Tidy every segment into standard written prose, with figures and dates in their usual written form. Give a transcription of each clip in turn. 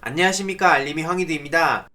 안녕하십니까, 알림이 황희두입니다.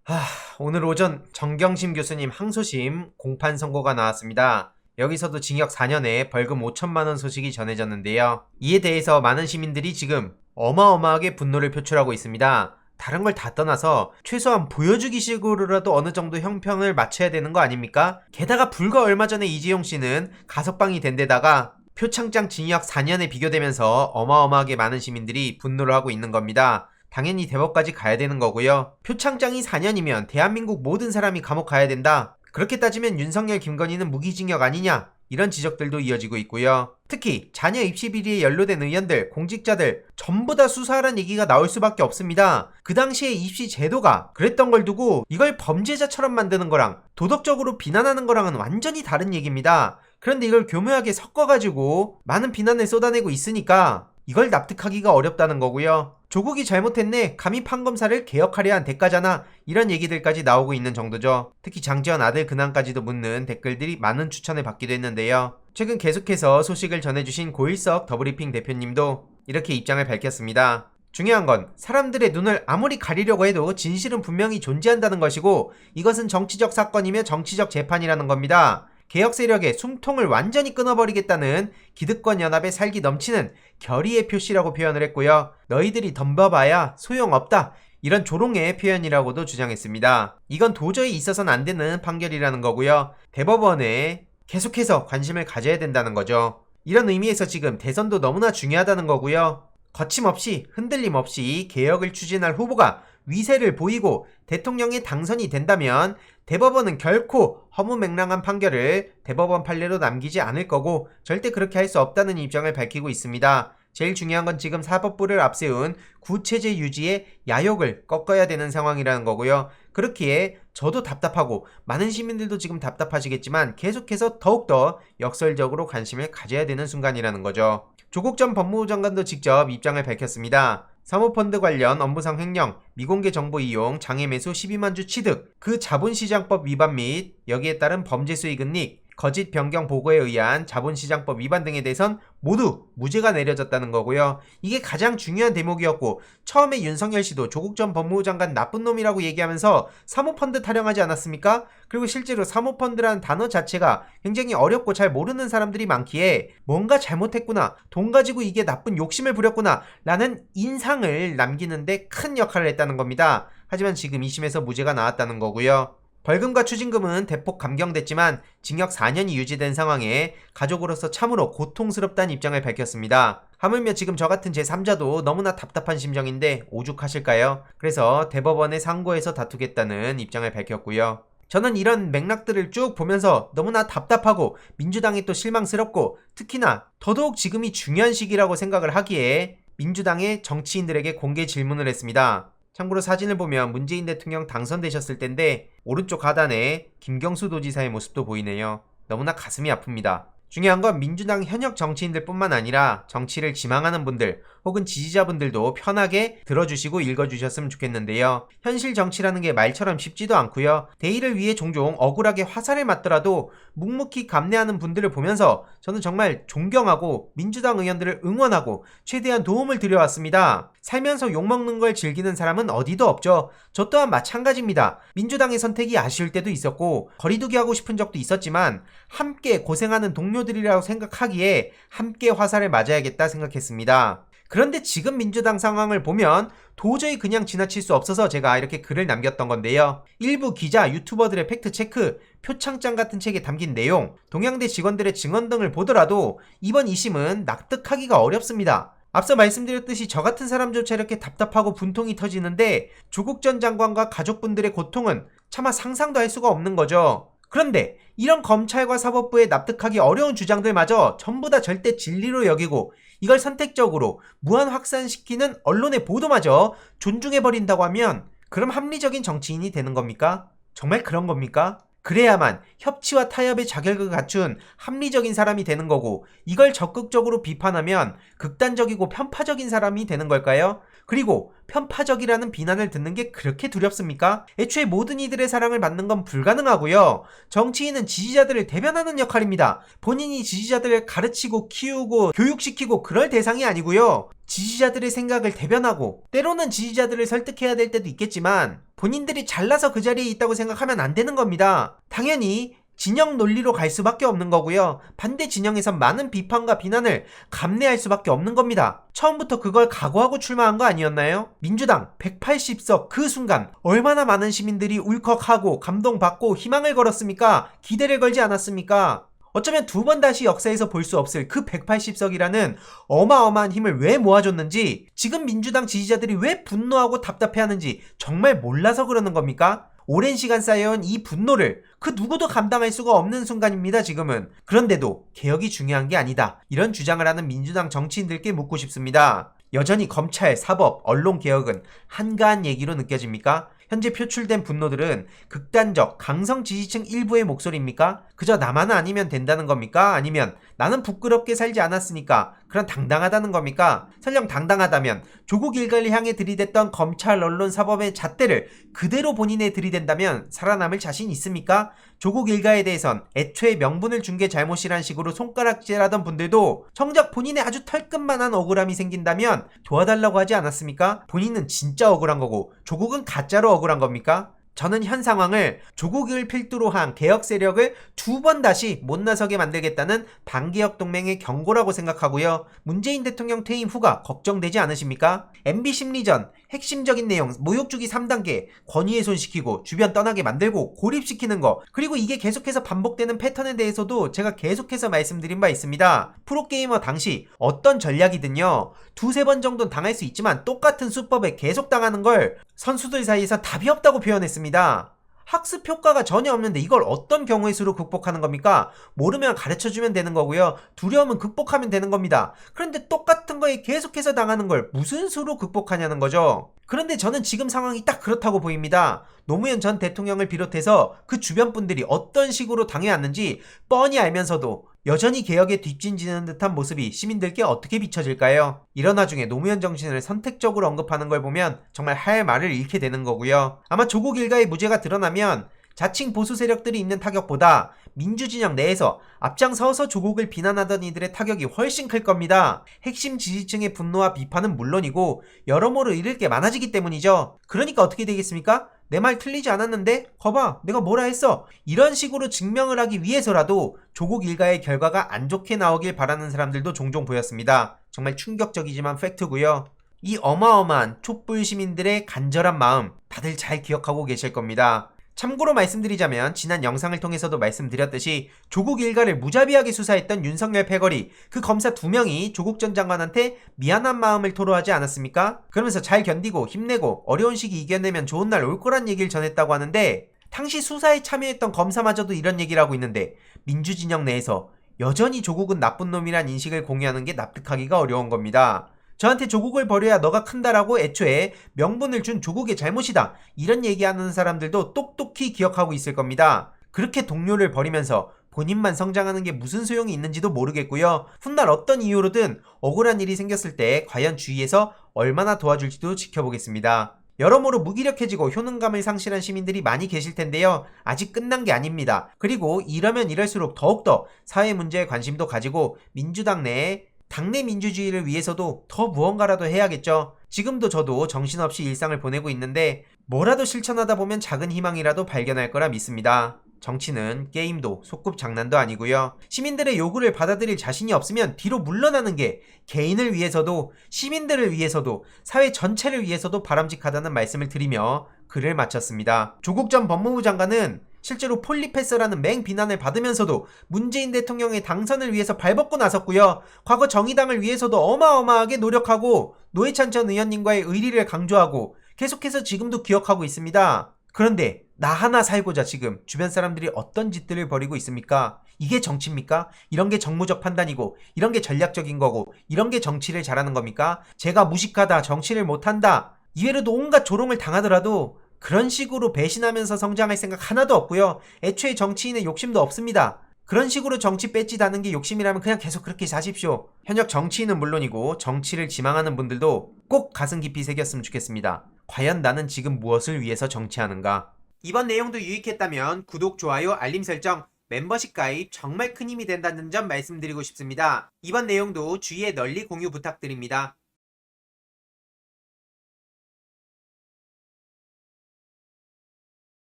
오늘 오전 정경심 교수님 항소심 공판 선고가 나왔습니다. 여기서도 징역 4년에 벌금 5천만원 소식이 전해졌는데요. 이에 대해서 많은 시민들이 지금 어마어마하게 분노를 표출하고 있습니다. 다른 걸 다 떠나서 최소한 보여주기식으로라도 어느 정도 형평을 맞춰야 되는 거 아닙니까? 게다가 불과 얼마 전에 이재용 씨는 가석방이 된 데다가 표창장 징역 4년에 비교되면서 어마어마하게 많은 시민들이 분노를 하고 있는 겁니다. 당연히 대법까지 가야 되는 거고요. 표창장이 4년이면 대한민국 모든 사람이 감옥 가야 된다. 그렇게 따지면 윤석열, 김건희는 무기징역 아니냐? 이런 지적들도 이어지고 있고요. 특히 자녀 입시 비리에 연루된 의원들, 공직자들 전부 다 수사하라는 얘기가 나올 수밖에 없습니다. 그 당시에 입시 제도가 그랬던 걸 두고 이걸 범죄자처럼 만드는 거랑 도덕적으로 비난하는 거랑은 완전히 다른 얘기입니다. 그런데 이걸 교묘하게 섞어가지고 많은 비난을 쏟아내고 있으니까 이걸 납득하기가 어렵다는 거고요. 조국이 잘못했네, 감히 판검사를 개혁하려 한 대가잖아, 이런 얘기들까지 나오고 있는 정도죠. 특히 장지원 아들 근황까지도 묻는 댓글들이 많은 추천을 받기도 했는데요. 최근 계속해서 소식을 전해주신 고일석 더브리핑 대표님도 이렇게 입장을 밝혔습니다. 중요한 건 사람들의 눈을 아무리 가리려고 해도 진실은 분명히 존재한다는 것이고, 이것은 정치적 사건이며 정치적 재판이라는 겁니다. 개혁 세력의 숨통을 완전히 끊어버리겠다는 기득권 연합의 살기 넘치는 결의의 표시라고 표현을 했고요. 너희들이 덤벼봐야 소용없다, 이런 조롱의 표현이라고도 주장했습니다. 이건 도저히 있어서는 안 되는 판결이라는 거고요. 대법원에 계속해서 관심을 가져야 된다는 거죠. 이런 의미에서 지금 대선도 너무나 중요하다는 거고요. 거침없이 흔들림 없이 개혁을 추진할 후보가 위세를 보이고 대통령에 당선이 된다면 대법원은 결코 허무맹랑한 판결을 대법원 판례로 남기지 않을 거고, 절대 그렇게 할 수 없다는 입장을 밝히고 있습니다. 제일 중요한 건 지금 사법부를 앞세운 구체제 유지의 야욕을 꺾어야 되는 상황이라는 거고요. 그렇기에 저도 답답하고 많은 시민들도 지금 답답하시겠지만 계속해서 더욱더 역설적으로 관심을 가져야 되는 순간이라는 거죠. 조국 전 법무부 장관도 직접 입장을 밝혔습니다. 사모펀드 관련 업무상 횡령, 미공개 정보 이용, 장외 매수 12만 주 취득, 그 자본시장법 위반 및 여기에 따른 범죄 수익 은닉, 거짓 변경 보고에 의한 자본시장법 위반 등에 대해선 모두 무죄가 내려졌다는 거고요. 이게 가장 중요한 대목이었고, 처음에 윤석열 씨도 조국 전 법무부 장관 나쁜 놈이라고 얘기하면서 사모펀드 타령하지 않았습니까? 그리고 실제로 사모펀드라는 단어 자체가 굉장히 어렵고 잘 모르는 사람들이 많기에 뭔가 잘못했구나, 돈 가지고 이게 나쁜 욕심을 부렸구나 라는 인상을 남기는데 큰 역할을 했다는 겁니다. 하지만 지금 2심에서 무죄가 나왔다는 거고요. 벌금과 추징금은 대폭 감경됐지만 징역 4년이 유지된 상황에 가족으로서 참으로 고통스럽다는 입장을 밝혔습니다. 하물며 지금 저 같은 제3자도 너무나 답답한 심정인데 오죽하실까요? 그래서 대법원의 상고에서 다투겠다는 입장을 밝혔고요. 저는 이런 맥락들을 쭉 보면서 너무나 답답하고 민주당이 또 실망스럽고, 특히나 더더욱 지금이 중요한 시기라고 생각을 하기에 민주당의 정치인들에게 공개 질문을 했습니다. 참고로 사진을 보면 문재인 대통령 당선되셨을 때인데 오른쪽 하단에 김경수 도지사의 모습도 보이네요. 너무나 가슴이 아픕니다. 중요한 건 민주당 현역 정치인들 뿐만 아니라 정치를 지망하는 분들 혹은 지지자분들도 편하게 들어주시고 읽어주셨으면 좋겠는데요. 현실 정치라는 게 말처럼 쉽지도 않고요. 대의를 위해 종종 억울하게 화살을 맞더라도 묵묵히 감내하는 분들을 보면서 저는 정말 존경하고 민주당 의원들을 응원하고 최대한 도움을 드려왔습니다. 살면서 욕먹는 걸 즐기는 사람은 어디도 없죠. 저 또한 마찬가지입니다. 민주당의 선택이 아쉬울 때도 있었고 거리두기 하고 싶은 적도 있었지만 함께 고생하는 동료들이라고 생각하기에 함께 화살을 맞아야겠다 생각했습니다. 그런데 지금 민주당 상황을 보면 도저히 그냥 지나칠 수 없어서 제가 이렇게 글을 남겼던 건데요. 일부 기자, 유튜버들의 팩트체크, 표창장 같은 책에 담긴 내용, 동양대 직원들의 증언 등을 보더라도 이번 2심은 납득하기가 어렵습니다. 앞서 말씀드렸듯이 저 같은 사람조차 이렇게 답답하고 분통이 터지는데 조국 전 장관과 가족분들의 고통은 차마 상상도 할 수가 없는 거죠. 그런데 이런 검찰과 사법부의 납득하기 어려운 주장들마저 전부 다 절대 진리로 여기고 이걸 선택적으로 무한 확산시키는 언론의 보도마저 존중해버린다고 하면 그럼 합리적인 정치인이 되는 겁니까? 정말 그런 겁니까? 그래야만 협치와 타협의 자격을 갖춘 합리적인 사람이 되는 거고, 이걸 적극적으로 비판하면 극단적이고 편파적인 사람이 되는 걸까요? 그리고 편파적이라는 비난을 듣는 게 그렇게 두렵습니까? 애초에 모든 이들의 사랑을 받는 건 불가능하고요. 정치인은 지지자들을 대변하는 역할입니다. 본인이 지지자들을 가르치고 키우고 교육시키고 그럴 대상이 아니고요. 지지자들의 생각을 대변하고 때로는 지지자들을 설득해야 될 때도 있겠지만 본인들이 잘나서 그 자리에 있다고 생각하면 안 되는 겁니다. 당연히 진영 논리로 갈 수밖에 없는 거고요. 반대 진영에선 많은 비판과 비난을 감내할 수밖에 없는 겁니다. 처음부터 그걸 각오하고 출마한 거 아니었나요? 민주당 180석 그 순간 얼마나 많은 시민들이 울컥하고 감동받고 희망을 걸었습니까? 기대를 걸지 않았습니까? 어쩌면 두 번 다시 역사에서 볼 수 없을 그 180석이라는 어마어마한 힘을 왜 모아줬는지, 지금 민주당 지지자들이 왜 분노하고 답답해하는지 정말 몰라서 그러는 겁니까? 오랜 시간 쌓여온 이 분노를 그 누구도 감당할 수가 없는 순간입니다, 지금은. 그런데도 개혁이 중요한 게 아니다, 이런 주장을 하는 민주당 정치인들께 묻고 싶습니다. 여전히 검찰, 사법, 언론 개혁은 한가한 얘기로 느껴집니까? 현재 표출된 분노들은 극단적 강성 지지층 일부의 목소리입니까? 그저 나만 아니면 된다는 겁니까? 아니면 나는 부끄럽게 살지 않았으니까 그런 당당하다는 겁니까? 설령 당당하다면 조국 일가를 향해 들이댔던 검찰, 언론, 사법의 잣대를 그대로 본인에 들이댄다면 살아남을 자신 있습니까? 조국 일가에 대해선 애초에 명분을 준 게 잘못이란 식으로 손가락질하던 분들도 정작 본인의 아주 털끝만한 억울함이 생긴다면 도와달라고 하지 않았습니까? 본인은 진짜 억울한 거고 조국은 가짜로 억울한 겁니까? 저는 현 상황을 조국을 필두로 한 개혁 세력을 두 번 다시 못 나서게 만들겠다는 반개혁 동맹의 경고라고 생각하고요. 문재인 대통령 퇴임 후가 걱정되지 않으십니까? MB 심리전, 핵심적인 내용, 모욕주기 3단계, 권위훼손시키고 주변 떠나게 만들고 고립시키는 거, 그리고 이게 계속해서 반복되는 패턴에 대해서도 제가 계속해서 말씀드린 바 있습니다. 프로게이머 당시 어떤 전략이든요, 두세 번 정도는 당할 수 있지만 똑같은 수법에 계속 당하는 걸 선수들 사이에서 답이 없다고 표현했습니다. 학습 효과가 전혀 없는데 이걸 어떤 경우의 수로 극복하는 겁니까? 모르면 가르쳐주면 되는 거고요. 두려움은 극복하면 되는 겁니다. 그런데 똑같은 거에 계속해서 당하는 걸 무슨 수로 극복하냐는 거죠. 그런데 저는 지금 상황이 딱 그렇다고 보입니다. 노무현 전 대통령을 비롯해서 그 주변 분들이 어떤 식으로 당해왔는지 뻔히 알면서도 여전히 개혁에 뒷짐지는 듯한 모습이 시민들께 어떻게 비춰질까요? 이런 와중에 노무현 정신을 선택적으로 언급하는 걸 보면 정말 할 말을 잃게 되는 거고요. 아마 조국 일가의 무죄가 드러나면 자칭 보수 세력들이 입는 타격보다 민주진영 내에서 앞장서서 조국을 비난하던 이들의 타격이 훨씬 클 겁니다. 핵심 지지층의 분노와 비판은 물론이고 여러모로 잃을 게 많아지기 때문이죠. 그러니까 어떻게 되겠습니까? 내 말 틀리지 않았는데? 거봐, 내가 뭐라 했어? 이런 식으로 증명을 하기 위해서라도 조국 일가의 결과가 안 좋게 나오길 바라는 사람들도 종종 보였습니다. 정말 충격적이지만 팩트고요. 이 어마어마한 촛불 시민들의 간절한 마음 다들 잘 기억하고 계실 겁니다. 참고로 말씀드리자면 지난 영상을 통해서도 말씀드렸듯이 조국 일가를 무자비하게 수사했던 윤석열 패거리, 그 검사 2명이 조국 전 장관한테 미안한 마음을 토로하지 않았습니까? 그러면서 잘 견디고 힘내고 어려운 시기 이겨내면 좋은 날 올 거란 얘기를 전했다고 하는데, 당시 수사에 참여했던 검사마저도 이런 얘기를 하고 있는데 민주진영 내에서 여전히 조국은 나쁜 놈이란 인식을 공유하는 게 납득하기가 어려운 겁니다. 저한테 조국을 버려야 너가 큰다라고 애초에 명분을 준 조국의 잘못이다, 이런 얘기하는 사람들도 똑똑히 기억하고 있을 겁니다. 그렇게 동료를 버리면서 본인만 성장하는 게 무슨 소용이 있는지도 모르겠고요. 훗날 어떤 이유로든 억울한 일이 생겼을 때 과연 주위에서 얼마나 도와줄지도 지켜보겠습니다. 여러모로 무기력해지고 효능감을 상실한 시민들이 많이 계실 텐데요. 아직 끝난 게 아닙니다. 그리고 이러면 이럴수록 더욱더 사회 문제에 관심도 가지고 민주당 내에 당내 민주주의를 위해서도 더 무언가라도 해야겠죠. 지금도 저도 정신없이 일상을 보내고 있는데 뭐라도 실천하다 보면 작은 희망이라도 발견할 거라 믿습니다. 정치는 게임도 소꿉장난도 아니고요. 시민들의 요구를 받아들일 자신이 없으면 뒤로 물러나는 게 개인을 위해서도 시민들을 위해서도 사회 전체를 위해서도 바람직하다는 말씀을 드리며 글을 마쳤습니다. 조국 전 법무부 장관은 실제로 폴리패스라는 맹비난을 받으면서도 문재인 대통령의 당선을 위해서 발벗고 나섰고요. 과거 정의당을 위해서도 어마어마하게 노력하고 노회찬 전 의원님과의 의리를 강조하고 계속해서 지금도 기억하고 있습니다. 그런데 나 하나 살고자 지금 주변 사람들이 어떤 짓들을 벌이고 있습니까? 이게 정치입니까? 이런 게 정무적 판단이고 이런 게 전략적인 거고 이런 게 정치를 잘하는 겁니까? 제가 무식하다, 정치를 못한다, 이외로도 온갖 조롱을 당하더라도 그런 식으로 배신하면서 성장할 생각 하나도 없고요. 애초에 정치인의 욕심도 없습니다. 그런 식으로 정치 배지 다는 게 욕심이라면 그냥 계속 그렇게 사십시오. 현역 정치인은 물론이고 정치를 지망하는 분들도 꼭 가슴 깊이 새겼으면 좋겠습니다. 과연 나는 지금 무엇을 위해서 정치하는가? 이번 내용도 유익했다면 구독, 좋아요, 알림 설정, 멤버십 가입 정말 큰 힘이 된다는 점 말씀드리고 싶습니다. 이번 내용도 주위에 널리 공유 부탁드립니다.